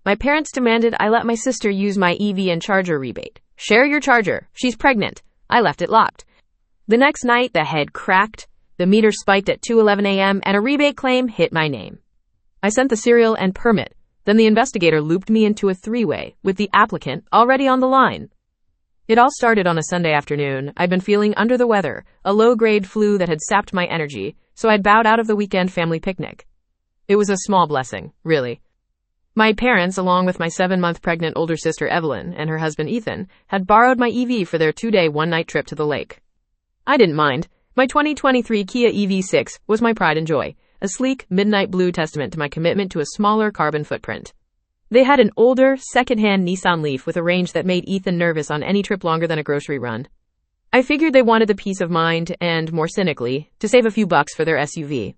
My parents demanded I let my sister use my EV and charger rebate. Share your charger. She's pregnant. I left it locked. The next night, the head cracked, the meter spiked at 2:11 a.m., and a rebate claim hit my name. I sent the serial and permit. Then the investigator looped me into a three-way with the applicant already on the line. It all started on a Sunday afternoon. I'd been feeling under the weather, a low-grade flu that had sapped my energy, so I'd bowed out of the weekend family picnic. It was a small blessing, really. My parents, along with my 7-month pregnant older sister Evelyn and her husband Ethan, had borrowed my EV for their 2-day, 1-night trip to the lake. I didn't mind. My 2023 Kia EV6 was my pride and joy, a sleek, midnight blue testament to my commitment to a smaller carbon footprint. They had an older, second-hand Nissan Leaf with a range that made Ethan nervous on any trip longer than a grocery run. I figured they wanted the peace of mind and, more cynically, to save a few bucks for their SUV.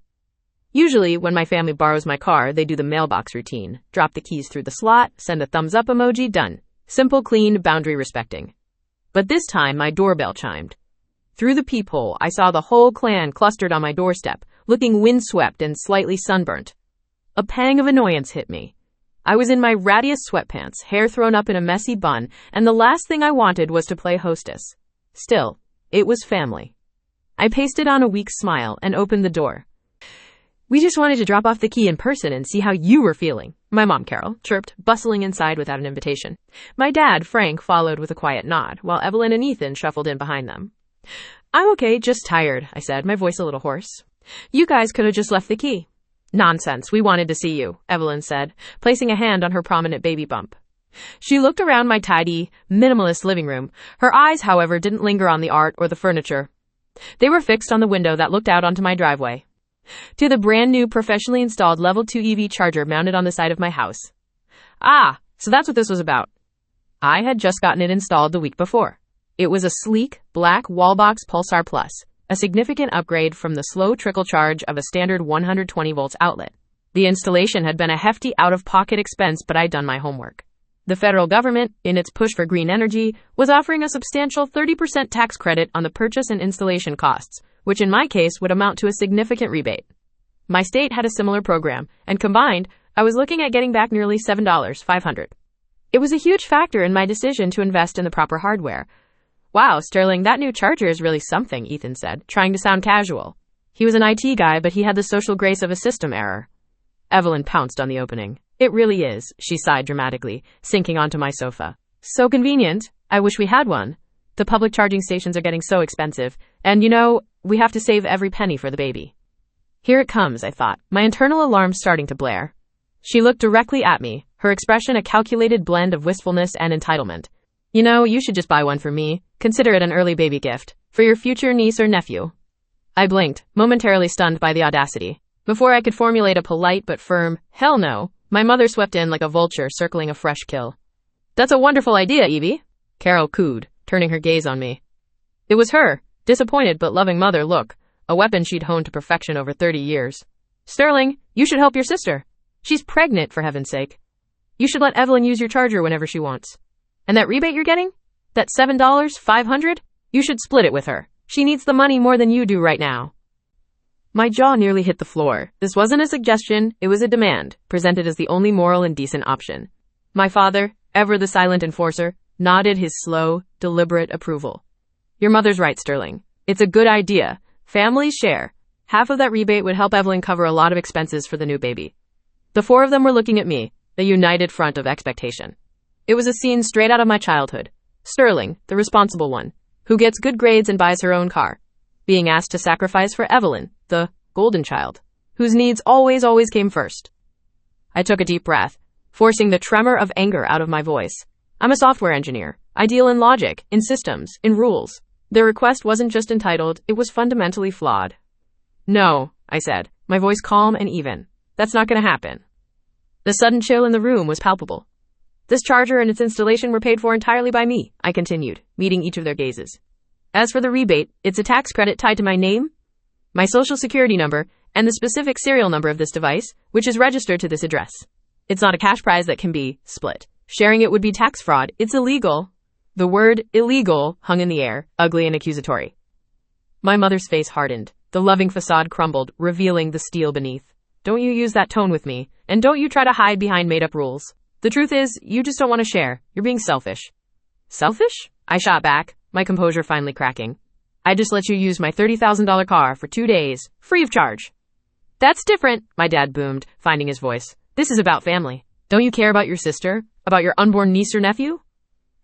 Usually, when my family borrows my car, they do the mailbox routine. Drop the keys through the slot, send a thumbs-up emoji, done. Simple, clean, boundary-respecting. But this time, my doorbell chimed. Through the peephole, I saw the whole clan clustered on my doorstep, looking windswept and slightly sunburnt. A pang of annoyance hit me. I was in my rattiest sweatpants, hair thrown up in a messy bun, and the last thing I wanted was to play hostess. Still, it was family. I pasted on a weak smile and opened the door. "We just wanted to drop off the key in person and see how you were feeling," my mom, Carol, chirped, bustling inside without an invitation. My dad, Frank, followed with a quiet nod, while Evelyn and Ethan shuffled in behind them. "I'm okay, just tired," I said, my voice a little hoarse. "You guys could have just left the key." "Nonsense, we wanted to see you," Evelyn said, placing a hand on her prominent baby bump. She looked around my tidy, minimalist living room. Her eyes, however, didn't linger on the art or the furniture. They were fixed on the window that looked out onto my driveway. To the brand new, professionally installed Level 2 EV charger mounted on the side of my house. Ah, so that's what this was about. I had just gotten it installed the week before. It was a sleek, black Wallbox Pulsar Plus, a significant upgrade from the slow trickle charge of a standard 120 volts outlet. The installation had been a hefty out-of-pocket expense, but I'd done my homework. The federal government, in its push for green energy, was offering a substantial 30% tax credit on the purchase and installation costs, which in my case would amount to a significant rebate. My state had a similar program, and combined, I was looking at getting back nearly $7,500. It was a huge factor in my decision to invest in the proper hardware. "Wow, Sterling, that new charger is really something," Ethan said, trying to sound casual. He was an IT guy, but he had the social grace of a system error. Evelyn pounced on the opening. "It really is," she sighed dramatically, sinking onto my sofa. "So convenient. I wish we had one. The public charging stations are getting so expensive, and we have to save every penny for the baby." Here it comes, I thought, my internal alarm starting to blare. She looked directly at me, her expression a calculated blend of wistfulness and entitlement. "You should just buy one for me. Consider it an early baby gift. For your future niece or nephew." I blinked, momentarily stunned by the audacity. Before I could formulate a polite but firm, "Hell no," my mother swept in like a vulture circling a fresh kill. "That's a wonderful idea, Evie," Carol cooed, turning her gaze on me. It was her, disappointed but loving mother look, a weapon she'd honed to perfection over 30 years. "Sterling, you should help your sister. She's pregnant, for heaven's sake. You should let Evelyn use your charger whenever she wants. And that rebate you're getting? That $7,500? You should split it with her. She needs the money more than you do right now." My jaw nearly hit the floor. This wasn't a suggestion, it was a demand, presented as the only moral and decent option. My father, ever the silent enforcer, nodded his slow, deliberate approval. "Your mother's right, Sterling. It's a good idea. Families share. Half of that rebate would help Evelyn cover a lot of expenses for the new baby." The four of them were looking at me, the united front of expectation. It was a scene straight out of my childhood. Sterling, the responsible one, who gets good grades and buys her own car, being asked to sacrifice for Evelyn, the golden child, whose needs always came first. I took a deep breath, forcing the tremor of anger out of my voice. I'm a software engineer. I deal in logic, in systems, in rules. Their request wasn't just entitled, it was fundamentally flawed. "No," I said, my voice calm and even. "That's not going to happen." The sudden chill in the room was palpable. "This charger and its installation were paid for entirely by me," I continued, meeting each of their gazes. "As for the rebate, it's a tax credit tied to my name, my social security number, and the specific serial number of this device, which is registered to this address. It's not a cash prize that can be split. Sharing it would be tax fraud. It's illegal." The word illegal hung in the air, ugly and accusatory. My mother's face hardened. The loving facade crumbled, revealing the steel beneath. "Don't you use that tone with me, and don't you try to hide behind made-up rules. The truth is, you just don't want to share. You're being selfish. Selfish? I shot back, my composure finally cracking. I just let you use my $30,000 car for 2 days, free of charge. That's different, my dad boomed, finding his voice. This is about family. Don't you care about your sister? About your unborn niece or nephew?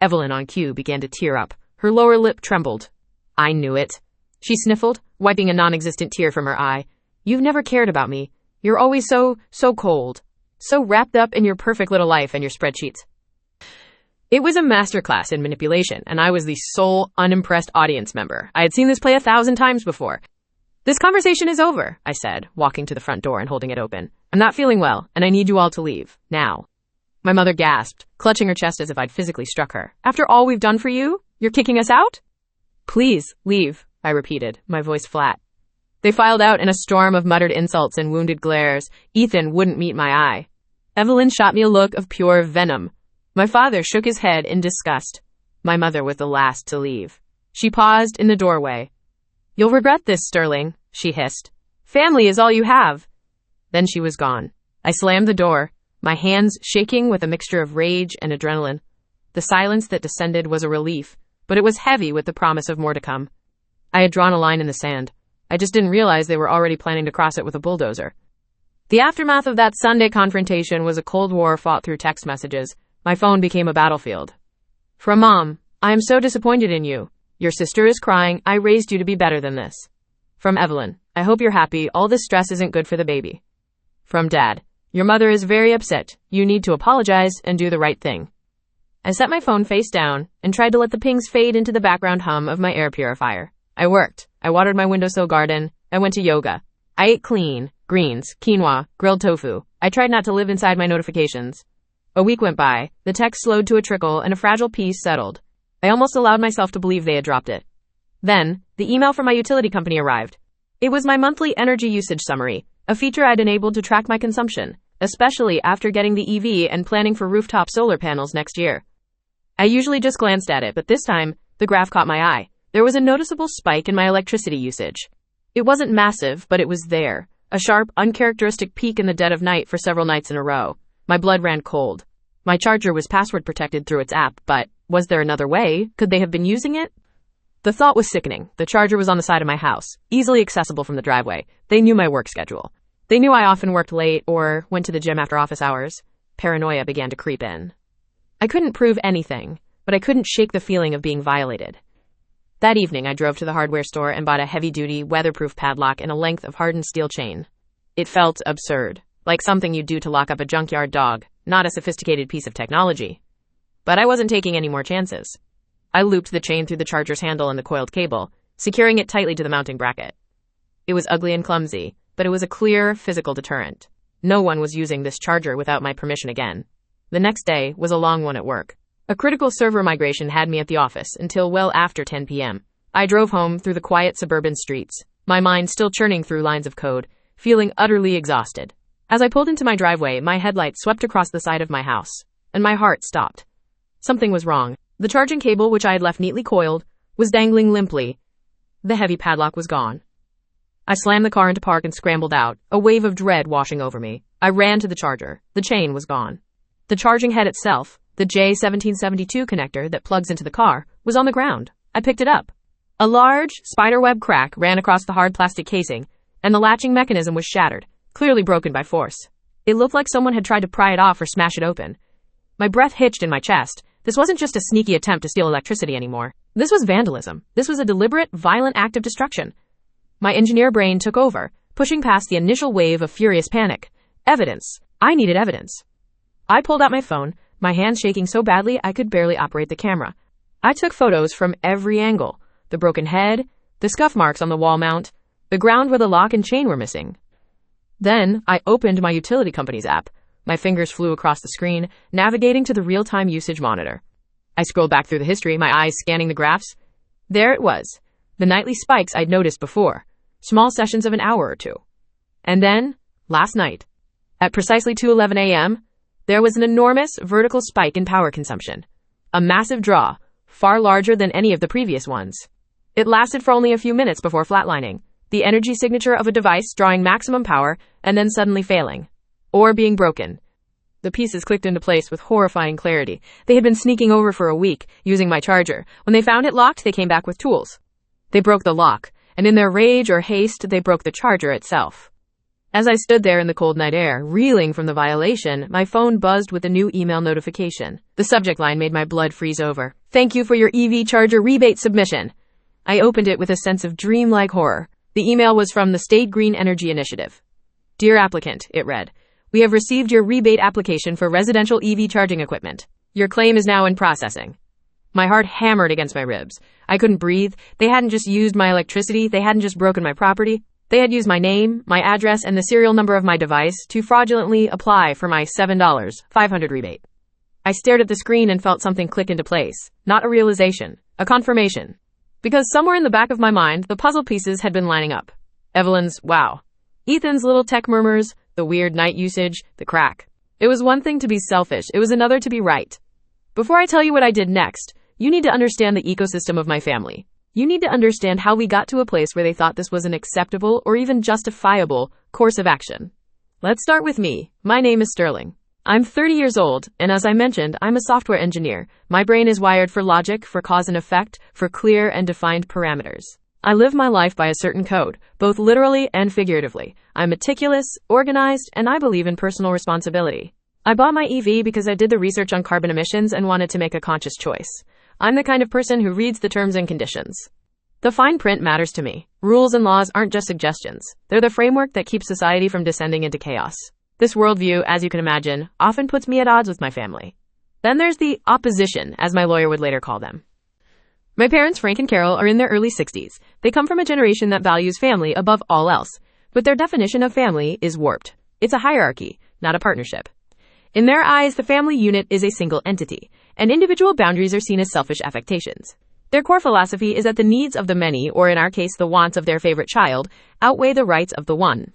Evelyn on cue began to tear up. Her lower lip trembled. I knew it. She sniffled, wiping a non-existent tear from her eye. You've never cared about me. You're always so cold. So wrapped up in your perfect little life and your spreadsheets. It was a masterclass in manipulation, and I was the sole unimpressed audience member. I had seen this play 1,000 times before. This conversation is over, I said, walking to the front door and holding it open. I'm not feeling well, and I need you all to leave. Now. My mother gasped, clutching her chest as if I'd physically struck her. After all we've done for you, you're kicking us out? Please, leave, I repeated, my voice flat. They filed out in a storm of muttered insults and wounded glares. Ethan wouldn't meet my eye. Evelyn shot me a look of pure venom. My father shook his head in disgust. My mother was the last to leave. She paused in the doorway. You'll regret this, Sterling, she hissed. Family is all you have. Then she was gone. I slammed the door, my hands shaking with a mixture of rage and adrenaline. The silence that descended was a relief, but it was heavy with the promise of more to come. I had drawn a line in the sand. I just didn't realize they were already planning to cross it with a bulldozer. The aftermath of that Sunday confrontation was a Cold War fought through text messages. My phone became a battlefield. From Mom, I am so disappointed in you. Your sister is crying. I raised you to be better than this. From Evelyn, I hope you're happy. All this stress isn't good for the baby. From Dad, your mother is very upset. You need to apologize and do the right thing. I set my phone face down and tried to let the pings fade into the background hum of my air purifier. I worked. I watered my windowsill garden. I went to yoga. I ate clean, greens, quinoa, grilled tofu. I tried not to live inside my notifications. A week went by, the text slowed to a trickle, and a fragile peace settled. I almost allowed myself to believe they had dropped it. Then, the email from my utility company arrived. It was my monthly energy usage summary, a feature I'd enabled to track my consumption, especially after getting the EV and planning for rooftop solar panels next year. I usually just glanced at it, but this time, the graph caught my eye. There was a noticeable spike in my electricity usage. It wasn't massive, but it was there. A sharp, uncharacteristic peak in the dead of night for several nights in a row. My blood ran cold. My charger was password protected through its app, but was there another way? Could they have been using it? The thought was sickening. The charger was on the side of my house, easily accessible from the driveway. They knew my work schedule. They knew I often worked late or went to the gym after office hours. Paranoia began to creep in. I couldn't prove anything, but I couldn't shake the feeling of being violated. That evening, I drove to the hardware store and bought a heavy-duty, weatherproof padlock and a length of hardened steel chain. It felt absurd, like something you'd do to lock up a junkyard dog, not a sophisticated piece of technology. But I wasn't taking any more chances. I looped the chain through the charger's handle and the coiled cable, securing it tightly to the mounting bracket. It was ugly and clumsy, but it was a clear, physical deterrent. No one was using this charger without my permission again. The next day was a long one at work. A critical server migration had me at the office until well after 10 p.m. I drove home through the quiet suburban streets, my mind still churning through lines of code, feeling utterly exhausted. As I pulled into my driveway, my headlights swept across the side of my house, and my heart stopped. Something was wrong. The charging cable, which I had left neatly coiled, was dangling limply. The heavy padlock was gone. I slammed the car into park and scrambled out, a wave of dread washing over me. I ran to the charger. The chain was gone. The charging head itself, the J1772 connector that plugs into the car, was on the ground. I picked it up. A large, spiderweb crack ran across the hard plastic casing, and the latching mechanism was shattered, clearly broken by force. It looked like someone had tried to pry it off or smash it open. My breath hitched in my chest. This wasn't just a sneaky attempt to steal electricity anymore. This was vandalism. This was a deliberate, violent act of destruction. My engineer brain took over, pushing past the initial wave of furious panic. Evidence. I needed evidence. I pulled out my phone, my hands shaking so badly I could barely operate the camera. I took photos from every angle. The broken head, the scuff marks on the wall mount, the ground where the lock and chain were missing. Then, I opened my utility company's app. My fingers flew across the screen, navigating to the real-time usage monitor. I scrolled back through the history, my eyes scanning the graphs. There it was. The nightly spikes I'd noticed before. Small sessions of an hour or two. And then, last night, at precisely 2:11 a.m., there was an enormous vertical spike in power consumption. A massive draw, far larger than any of the previous ones. It lasted for only a few minutes before flatlining, the energy signature of a device drawing maximum power and then suddenly failing. Or being broken. The pieces clicked into place with horrifying clarity. They had been sneaking over for a week, using my charger. When they found it locked, they came back with tools. They broke the lock, and in their rage or haste, they broke the charger itself. As I stood there in the cold night air, reeling from the violation, my phone buzzed with a new email notification. The subject line made my blood freeze over. "Thank you for your EV charger rebate submission." I opened it with a sense of dreamlike horror. The email was from the State Green Energy Initiative. "Dear applicant," it read, "we have received your rebate application for residential EV charging equipment. Your claim is now in processing." My heart hammered against my ribs. I couldn't breathe. They hadn't just used my electricity. They hadn't just broken my property. They had used my name, my address, and the serial number of my device to fraudulently apply for my $7.500 rebate. I stared at the screen and felt something click into place. Not a realization, a confirmation. Because somewhere in the back of my mind, the puzzle pieces had been lining up. Evelyn's wow. Ethan's little tech murmurs, the weird night usage, the crack. It was one thing to be selfish. It was another to be right. Before I tell you what I did next, you need to understand the ecosystem of my family. You need to understand how we got to a place where they thought this was an acceptable or even justifiable course of action. Let's start with me. My name is Sterling. I'm 30 years old, and as I mentioned, I'm a software engineer. My brain is wired for logic, for cause and effect, for clear and defined parameters. I live my life by a certain code, both literally and figuratively. I'm meticulous, organized, and I believe in personal responsibility. I bought my EV because I did the research on carbon emissions and wanted to make a conscious choice. I'm the kind of person who reads the terms and conditions. The fine print matters to me. Rules and laws aren't just suggestions. They're the framework that keeps society from descending into chaos. This worldview, as you can imagine, often puts me at odds with my family. Then there's the opposition, as my lawyer would later call them. My parents, Frank and Carol, are in their early 60s. They come from a generation that values family above all else, but their definition of family is warped. It's a hierarchy, not a partnership. In their eyes, the family unit is a single entity, and individual boundaries are seen as selfish affectations. Their core philosophy is that the needs of the many, or in our case, the wants of their favorite child, outweigh the rights of the one.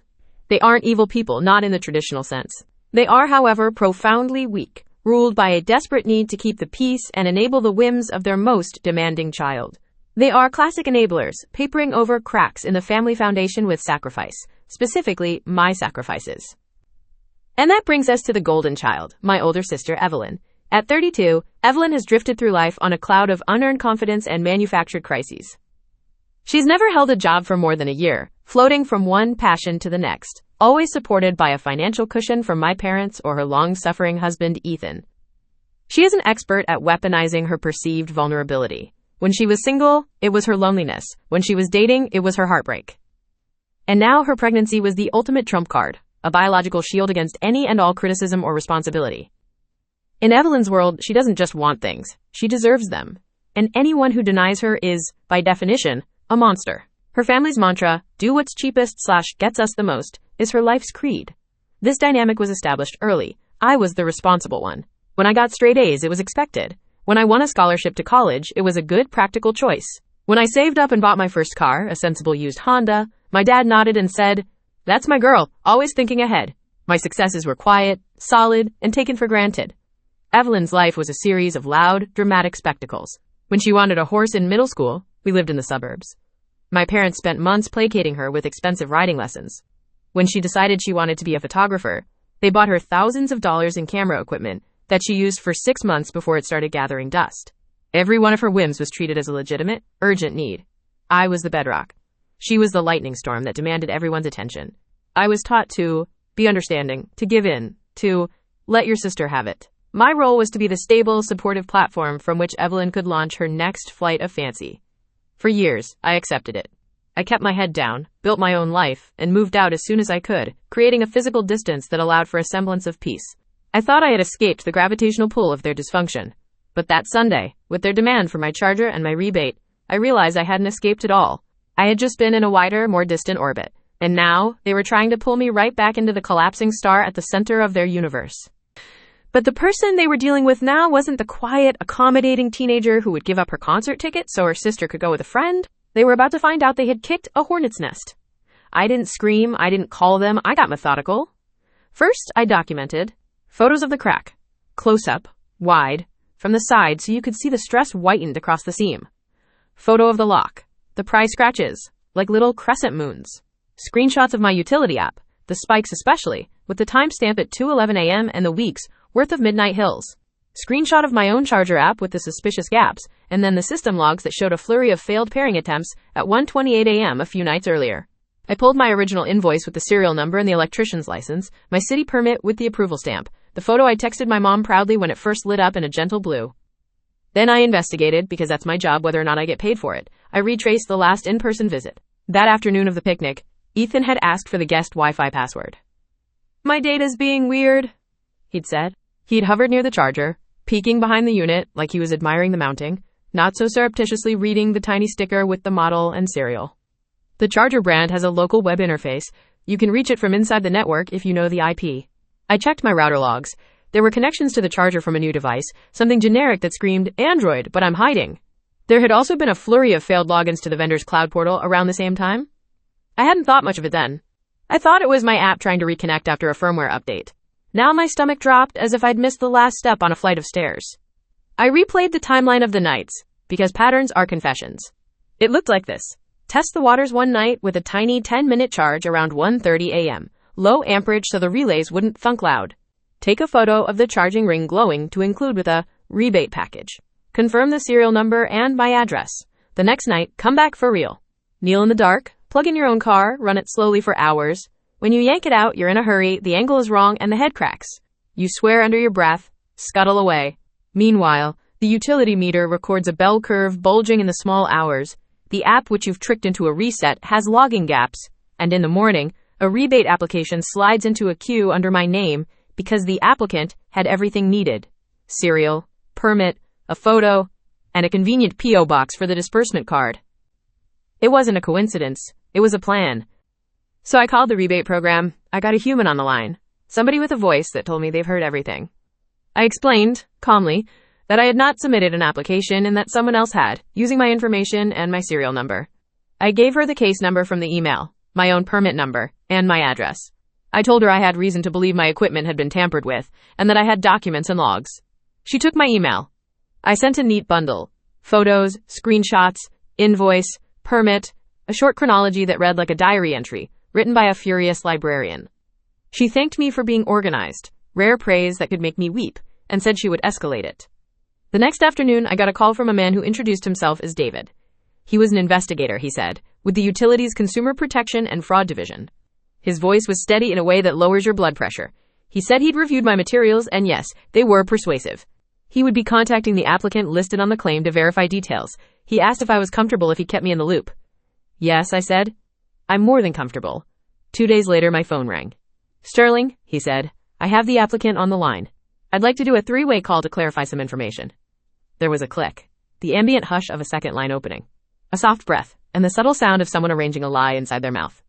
They aren't evil people, not in the traditional sense. They are, however, profoundly weak, ruled by a desperate need to keep the peace and enable the whims of their most demanding child. They are classic enablers, papering over cracks in the family foundation with sacrifice, specifically my sacrifices. And that brings us to the golden child, my older sister, Evelyn. At 32, Evelyn has drifted through life on a cloud of unearned confidence and manufactured crises. She's never held a job for more than a year, floating from one passion to the next, always supported by a financial cushion from my parents or her long-suffering husband, Ethan. She is an expert at weaponizing her perceived vulnerability. When she was single, it was her loneliness. When she was dating, it was her heartbreak. And now her pregnancy was the ultimate trump card, a biological shield against any and all criticism or responsibility. In Evelyn's world, she doesn't just want things, she deserves them. And anyone who denies her is, by definition, a monster. Her family's mantra, do what's cheapest/gets us the most, is her life's creed. This dynamic was established early. I was the responsible one. When I got straight A's, it was expected. When I won a scholarship to college, it was a good, practical choice. When I saved up and bought my first car, a sensible used Honda, my dad nodded and said, "That's my girl, always thinking ahead." My successes were quiet, solid, and taken for granted. Evelyn's life was a series of loud, dramatic spectacles. When she wanted a horse in middle school, we lived in the suburbs. My parents spent months placating her with expensive riding lessons. When she decided she wanted to be a photographer, they bought her thousands of dollars in camera equipment that she used for 6 months before it started gathering dust. Every one of her whims was treated as a legitimate, urgent need. I was the bedrock. She was the lightning storm that demanded everyone's attention. I was taught to be understanding, to give in, to let your sister have it. My role was to be the stable, supportive platform from which Evelyn could launch her next flight of fancy. For years, I accepted it. I kept my head down, built my own life, and moved out as soon as I could, creating a physical distance that allowed for a semblance of peace. I thought I had escaped the gravitational pull of their dysfunction. But that Sunday, with their demand for my charger and my rebate, I realized I hadn't escaped at all. I had just been in a wider, more distant orbit. And now, they were trying to pull me right back into the collapsing star at the center of their universe. But the person they were dealing with now wasn't the quiet, accommodating teenager who would give up her concert ticket so her sister could go with a friend. They were about to find out they had kicked a hornet's nest. I didn't scream, I didn't call them, I got methodical. First, I documented photos of the crack, close up, wide, from the side so you could see the stress whitened across the seam. Photo of the lock, the pry scratches, like little crescent moons. Screenshots of my utility app, the spikes especially, with the timestamp at 2:11 a.m. and the weeks worth of Midnight Hills. Screenshot of my own charger app with the suspicious gaps, and then the system logs that showed a flurry of failed pairing attempts at 1:28 a.m. a few nights earlier. I pulled my original invoice with the serial number and the electrician's license, my city permit with the approval stamp, the photo I texted my mom proudly when it first lit up in a gentle blue. Then I investigated, because that's my job whether or not I get paid for it. I retraced the last in-person visit. That afternoon of the picnic, Ethan had asked for the guest Wi-Fi password. "My data's being weird," he'd said. He'd hovered near the charger, peeking behind the unit like he was admiring the mounting, not so surreptitiously reading the tiny sticker with the model and serial. The charger brand has a local web interface. You can reach it from inside the network if you know the IP. I checked my router logs. There were connections to the charger from a new device, something generic that screamed, "Android, but I'm hiding." There had also been a flurry of failed logins to the vendor's cloud portal around the same time. I hadn't thought much of it then. I thought it was my app trying to reconnect after a firmware update. Now my stomach dropped as if I'd missed the last step on a flight of stairs. I replayed the timeline of the nights, because patterns are confessions. It looked like this. Test the waters one night with a tiny 10-minute charge around 1:30 a.m. Low amperage so the relays wouldn't thunk loud. Take a photo of the charging ring glowing to include with a rebate package. Confirm the serial number and my address. The next night, come back for real. Kneel in the dark, plug in your own car, run it slowly for hours. When you yank it out, you're in a hurry, the angle is wrong, and the head cracks. You swear under your breath, scuttle away. Meanwhile, the utility meter records a bell curve bulging in the small hours. The app which you've tricked into a reset has logging gaps, and in the morning, a rebate application slides into a queue under my name because the applicant had everything needed. Serial, permit, a photo, and a convenient P.O. box for the disbursement card. It wasn't a coincidence. It was a plan. So I called the rebate program. I got a human on the line. Somebody with a voice that told me they've heard everything. I explained, calmly, that I had not submitted an application and that someone else had, using my information and my serial number. I gave her the case number from the email, my own permit number, and my address. I told her I had reason to believe my equipment had been tampered with, and that I had documents and logs. She took my email. I sent a neat bundle. Photos, screenshots, invoice, permit, a short chronology that read like a diary entry, written by a furious librarian. She thanked me for being organized, rare praise that could make me weep, and said she would escalate it. The next afternoon, I got a call from a man who introduced himself as David. He was an investigator, he said, with the utilities Consumer Protection and Fraud Division. His voice was steady in a way that lowers your blood pressure. He said he'd reviewed my materials, and yes, they were persuasive. He would be contacting the applicant listed on the claim to verify details. He asked if I was comfortable if he kept me in the loop. Yes, I said. I'm more than comfortable. 2 days later, my phone rang. Sterling, he said, I have the applicant on the line. I'd like to do a 3-way call to clarify some information. There was a click, the ambient hush of a second line opening, a soft breath, and the subtle sound of someone arranging a lie inside their mouth.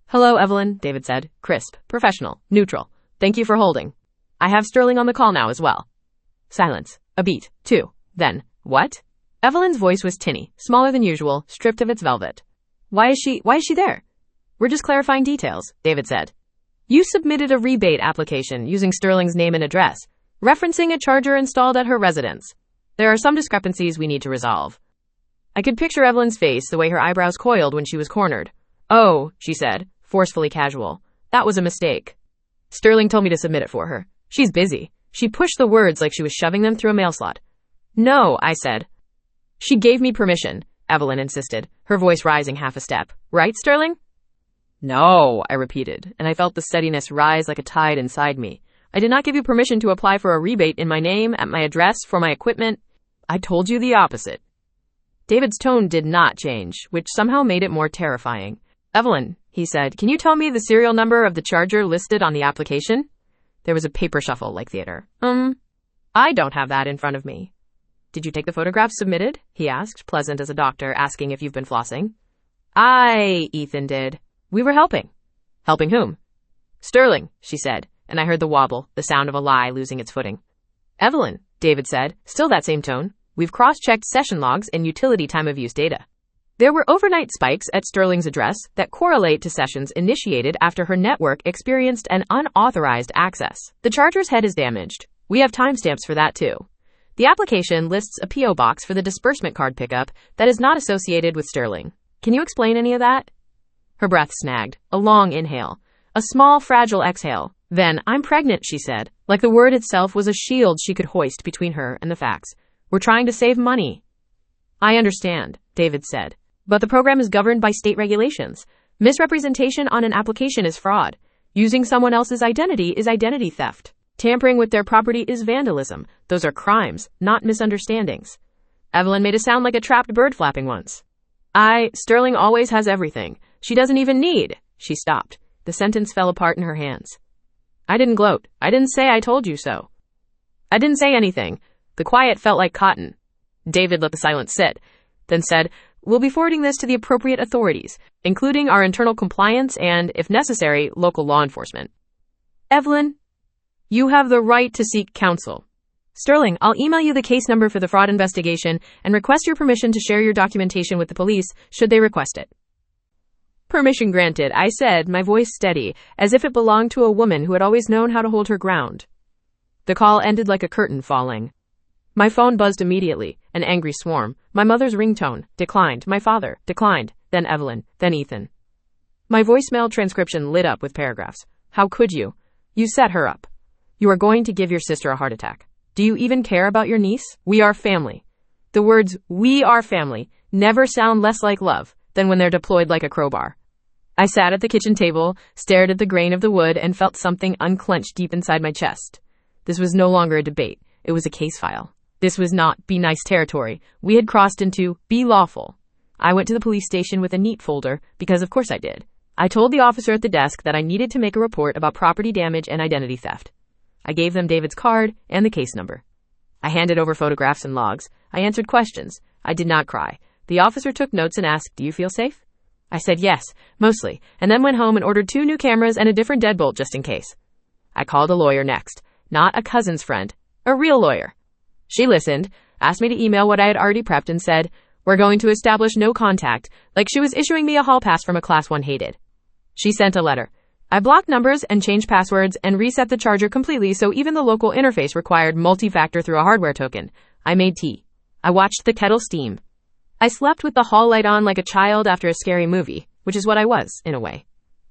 Hello, Evelyn, David said, crisp, professional, neutral. Thank you for holding. I have Sterling on the call now as well. Silence. A beat. 2. Then, what? Evelyn's voice was tinny, smaller than usual, stripped of its velvet. Why is she there? We're just clarifying details, David said. You submitted a rebate application using Sterling's name and address, referencing a charger installed at her residence. There are some discrepancies we need to resolve. I could picture Evelyn's face, the way her eyebrows coiled when she was cornered. Oh, she said, forcefully casual. That was a mistake. Sterling told me to submit it for her. She's busy. She pushed the words like she was shoving them through a mail slot. No, I said. She gave me permission, Evelyn insisted, her voice rising half a step. Right, Sterling? No, I repeated, and I felt the steadiness rise like a tide inside me. I did not give you permission to apply for a rebate in my name, at my address, for my equipment. I told you the opposite. David's tone did not change, which somehow made it more terrifying. Evelyn, he said, can you tell me the serial number of the charger listed on the application? There was a paper shuffle like theater. I don't have that in front of me. Did you take the photographs submitted? He asked, pleasant as a doctor asking if you've been flossing. Ethan did. We were helping. Helping whom? Sterling, she said, and I heard the wobble, the sound of a lie losing its footing. Evelyn, David said, still that same tone. We've cross-checked session logs and utility time of use data. There were overnight spikes at Sterling's address that correlate to sessions initiated after her network experienced an unauthorized access. The charger's head is damaged. We have timestamps for that too. The application lists a P.O. box for the disbursement card pickup that is not associated with Sterling. Can you explain any of that? Her breath snagged, a long inhale, a small, fragile exhale. Then, I'm pregnant, she said. Like the word itself was a shield she could hoist between her and the facts. We're trying to save money. I understand, David said. But the program is governed by state regulations. Misrepresentation on an application is fraud. Using someone else's identity is identity theft. Tampering with their property is vandalism. Those are crimes, not misunderstandings. Evelyn made a sound like a trapped bird flapping once. Sterling always has everything. She doesn't even need. She stopped. The sentence fell apart in her hands. I didn't gloat. I didn't say I told you so. I didn't say anything. The quiet felt like cotton. David let the silence sit, then said, We'll be forwarding this to the appropriate authorities, including our internal compliance and, if necessary, local law enforcement. Evelyn, you have the right to seek counsel. Sterling, I'll email you the case number for the fraud investigation and request your permission to share your documentation with the police should they request it. Permission granted, I said, my voice steady, as if it belonged to a woman who had always known how to hold her ground. The call ended like a curtain falling. My phone buzzed immediately, an angry swarm. My mother's ringtone, declined. My father, declined. Then Evelyn, then Ethan. My voicemail transcription lit up with paragraphs. How could you? You set her up. You are going to give your sister a heart attack. Do you even care about your niece? We are family. The words, we are family, never sound less like love than when they're deployed like a crowbar. I sat at the kitchen table, stared at the grain of the wood, and felt something unclench deep inside my chest. This was no longer a debate. It was a case file. This was not be nice territory. We had crossed into be lawful. I went to the police station with a neat folder, because of course I did. I told the officer at the desk that I needed to make a report about property damage and identity theft. I gave them David's card and the case number. I handed over photographs and logs. I answered questions. I did not cry. The officer took notes and asked, Do you feel safe? I said yes, mostly, and then went home and ordered 2 new cameras and a different deadbolt just in case. I called a lawyer next. Not a cousin's friend. A real lawyer. She listened, asked me to email what I had already prepped, and said, We're going to establish no contact, like she was issuing me a hall pass from a class 1 hated. She sent a letter. I blocked numbers and changed passwords and reset the charger completely so even the local interface required multi-factor through a hardware token. I made tea. I watched the kettle steam. I slept with the hall light on like a child after a scary movie, which is what I was, in a way.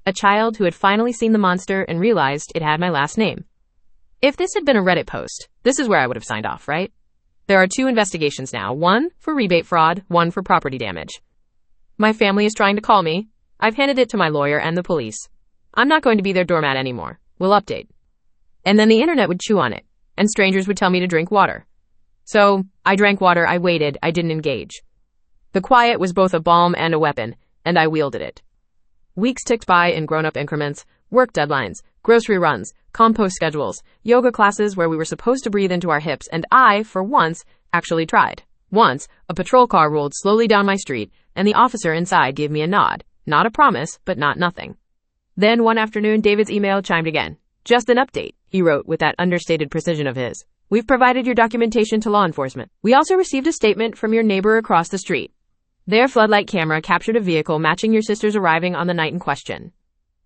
A child who had finally seen the monster and realized it had my last name. If this had been a Reddit post, this is where I would have signed off, right? There are 2 investigations now, one for rebate fraud, one for property damage. My family is trying to call me. I've handed it to my lawyer and the police. I'm not going to be their doormat anymore. We'll update. And then the internet would chew on it, and strangers would tell me to drink water. So, I drank water, I waited, I didn't engage. The quiet was both a balm and a weapon, and I wielded it. Weeks ticked by in grown-up increments, work deadlines, grocery runs, compost schedules, yoga classes where we were supposed to breathe into our hips, and I, for once, actually tried. Once, a patrol car rolled slowly down my street, and the officer inside gave me a nod. Not a promise, but not nothing. Then one afternoon, David's email chimed again. Just an update, he wrote with that understated precision of his. We've provided your documentation to law enforcement. We also received a statement from your neighbor across the street. Their floodlight camera captured a vehicle matching your sister's arriving on the night in question.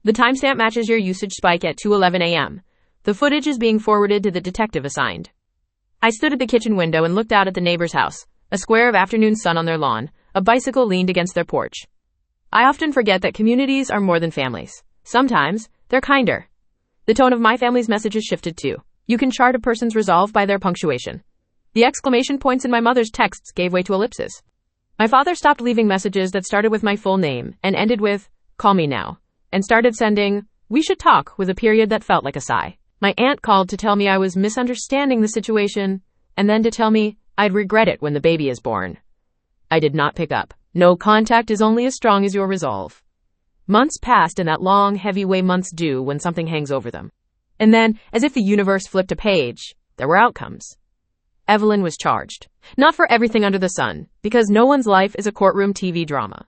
The timestamp matches your usage spike at 2:11 a.m. The footage is being forwarded to the detective assigned. I stood at the kitchen window and looked out at the neighbor's house, a square of afternoon sun on their lawn. A bicycle leaned against their porch. I often forget that communities are more than families. Sometimes, they're kinder. The tone of my family's messages shifted too. You can chart a person's resolve by their punctuation. The exclamation points in my mother's texts gave way to ellipses. My father stopped leaving messages that started with my full name and ended with, call me now, and started sending, we should talk, with a period that felt like a sigh. My aunt called to tell me I was misunderstanding the situation, and then to tell me I'd regret it when the baby is born. I did not pick up. No contact is only as strong as your resolve. Months passed in that long, heavy way months do when something hangs over them. And then, as if the universe flipped a page, there were outcomes. Evelyn was charged. Not for everything under the sun, because no one's life is a courtroom TV drama.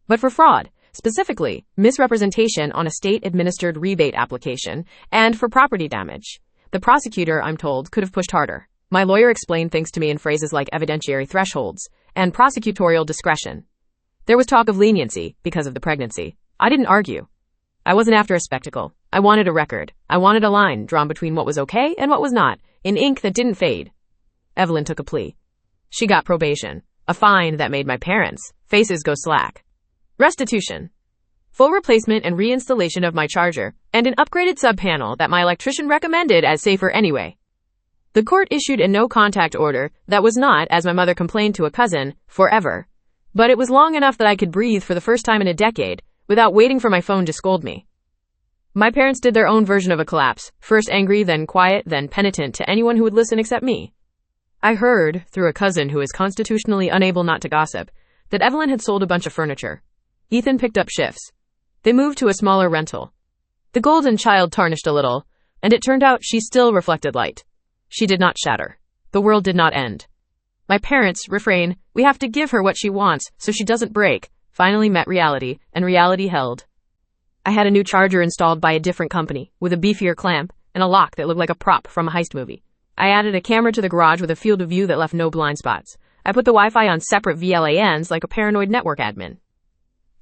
But for fraud, specifically misrepresentation on a state-administered rebate application, and for property damage. The prosecutor, I'm told, could have pushed harder. My lawyer explained things to me in phrases like evidentiary thresholds and prosecutorial discretion. There was talk of leniency because of the pregnancy. I didn't argue. I wasn't after a spectacle. I wanted a record. I wanted a line drawn between what was okay and what was not, in ink that didn't fade. Evelyn took a plea. She got probation, a fine that made my parents' faces go slack. Restitution. full replacement and reinstallation of my charger, and an upgraded sub-panel that my electrician recommended as safer anyway. The court issued a no-contact order that was not, as my mother complained to a cousin, forever. But it was long enough that I could breathe for the first time in a decade, without waiting for my phone to scold me. My parents did their own version of a collapse, first angry, then quiet, then penitent to anyone who would listen except me. I heard, through a cousin who is constitutionally unable not to gossip, that Evelyn had sold a bunch of furniture. Ethan picked up shifts. They moved to a smaller rental. The golden child tarnished a little, and it turned out she still reflected light. She did not shatter. The world did not end. My parents' refrain, "We have to give her what she wants so she doesn't break," finally met reality, and reality held. I had a new charger installed by a different company, with a beefier clamp, and a lock that looked like a prop from a heist movie. I added a camera to the garage with a field of view that left no blind spots. I put the Wi-Fi on separate VLANs like a paranoid network admin.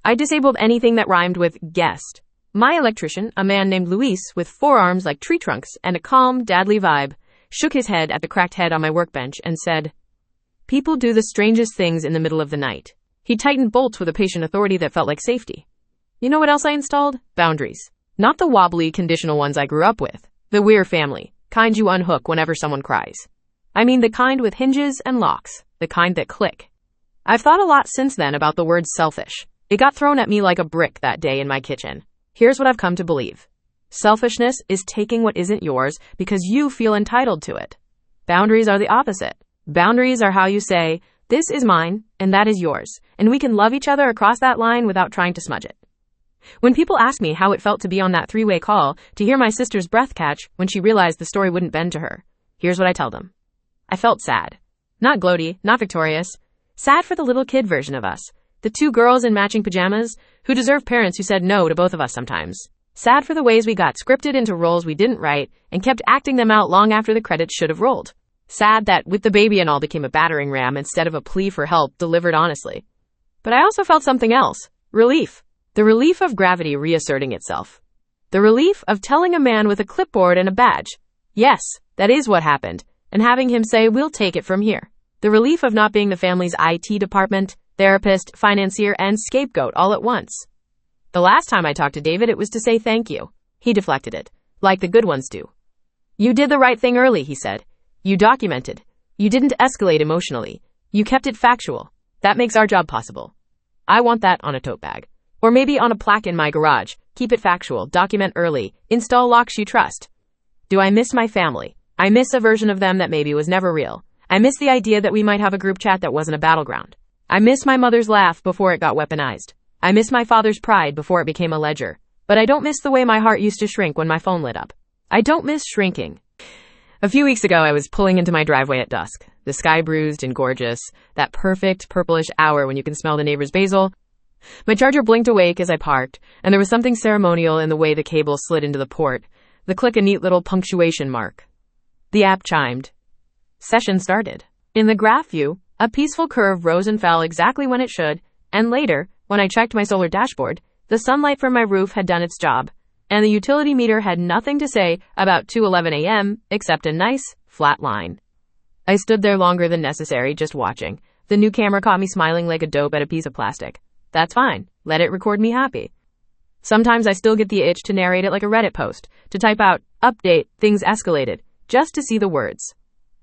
I disabled anything that rhymed with guest. My electrician, a man named Luis with forearms like tree trunks and a calm, dadly vibe, shook his head at the cracked head on my workbench and said, "People do the strangest things in the middle of the night." He tightened bolts with a patient authority that felt like safety. You know what else I installed? Boundaries. Not the wobbly, conditional ones I grew up with. The Weir family. Kind you unhook whenever someone cries. I mean the kind with hinges and locks. The kind that click. I've thought a lot since then about the word selfish. It got thrown at me like a brick that day in my kitchen. Here's what I've come to believe. Selfishness is taking what isn't yours because you feel entitled to it. Boundaries are the opposite. Boundaries are how you say, "This is mine, and that is yours, and we can love each other across that line without trying to smudge it." When people ask me how it felt to be on that three-way call to hear my sister's breath catch when she realized the story wouldn't bend to her, here's what I tell them. I felt sad. Not gloaty, not victorious. Sad for the little kid version of us. The two girls in matching pajamas who deserve parents who said no to both of us sometimes. Sad for the ways we got scripted into roles we didn't write and kept acting them out long after the credits should have rolled. Sad that with the baby and all became a battering ram instead of a plea for help delivered honestly. But I also felt something else. Relief. The relief of gravity reasserting itself. The relief of telling a man with a clipboard and a badge, "Yes, that is what happened," and having him say, "We'll take it from here." The relief of not being the family's IT department, therapist, financier, and scapegoat all at once. The last time I talked to David, it was to say thank you. He deflected it, like the good ones do. "You did the right thing early," he said. "You documented. You didn't escalate emotionally. You kept it factual. That makes our job possible." I want that on a tote bag. Or maybe on a plaque in my garage. Keep it factual, document early, install locks you trust. Do I miss my family? I miss a version of them that maybe was never real. I miss the idea that we might have a group chat that wasn't a battleground. I miss my mother's laugh before it got weaponized. I miss my father's pride before it became a ledger. But I don't miss the way my heart used to shrink when my phone lit up. I don't miss shrinking. A few weeks ago, I was pulling into my driveway at dusk. The sky bruised and gorgeous. That perfect purplish hour when you can smell the neighbor's basil. My charger blinked awake as I parked, and there was something ceremonial in the way the cable slid into the port. The click a neat little punctuation mark. The app chimed. Session started. In the graph view, a peaceful curve rose and fell exactly when it should, and later, when I checked my solar dashboard, the sunlight from my roof had done its job, and the utility meter had nothing to say about 2:11 a.m. except a nice, flat line. I stood there longer than necessary, just watching. The new camera caught me smiling like a dope at a piece of plastic. That's fine. Let it record me happy. Sometimes I still get the itch to narrate it like a Reddit post, to type out, "Update, things escalated," just to see the words.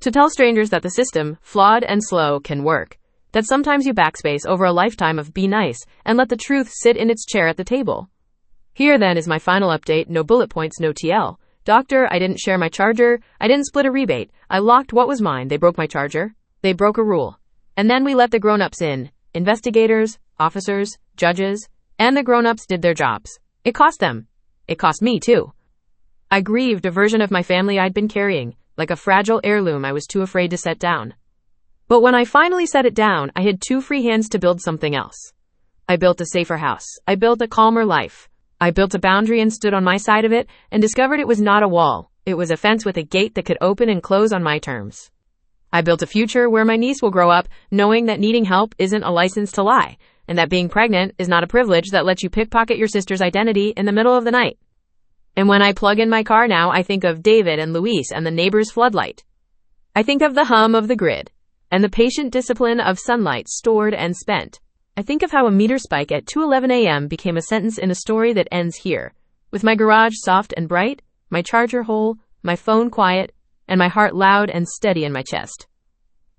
To tell strangers that the system, flawed and slow, can work. That sometimes you backspace over a lifetime of be nice and let the truth sit in its chair at the table. Here then is my final update, no bullet points, no TL. Doctor, I didn't share my charger. I didn't split a rebate. I locked what was mine. They broke my charger. They broke a rule. And then we let the grown-ups in. Investigators, officers, judges, and the grown-ups did their jobs. It cost them. It cost me, too. I grieved a version of my family I'd been carrying, like a fragile heirloom I was too afraid to set down. But when I finally set it down, I had 2 free hands to build something else. I built a safer house. I built a calmer life. I built a boundary and stood on my side of it and discovered it was not a wall. It was a fence with a gate that could open and close on my terms. I built a future where my niece will grow up knowing that needing help isn't a license to lie, and that being pregnant is not a privilege that lets you pickpocket your sister's identity in the middle of the night. And when I plug in my car now, I think of David and Luis and the neighbor's floodlight. I think of the hum of the grid and the patient discipline of sunlight stored and spent. I think of how a meter spike at 2:11 a.m. became a sentence in a story that ends here, with my garage soft and bright, my charger whole, my phone quiet, and my heart loud and steady in my chest.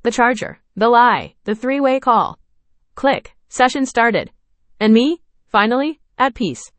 The charger, the lie, the three-way call. Click, session started. And me, finally, at peace.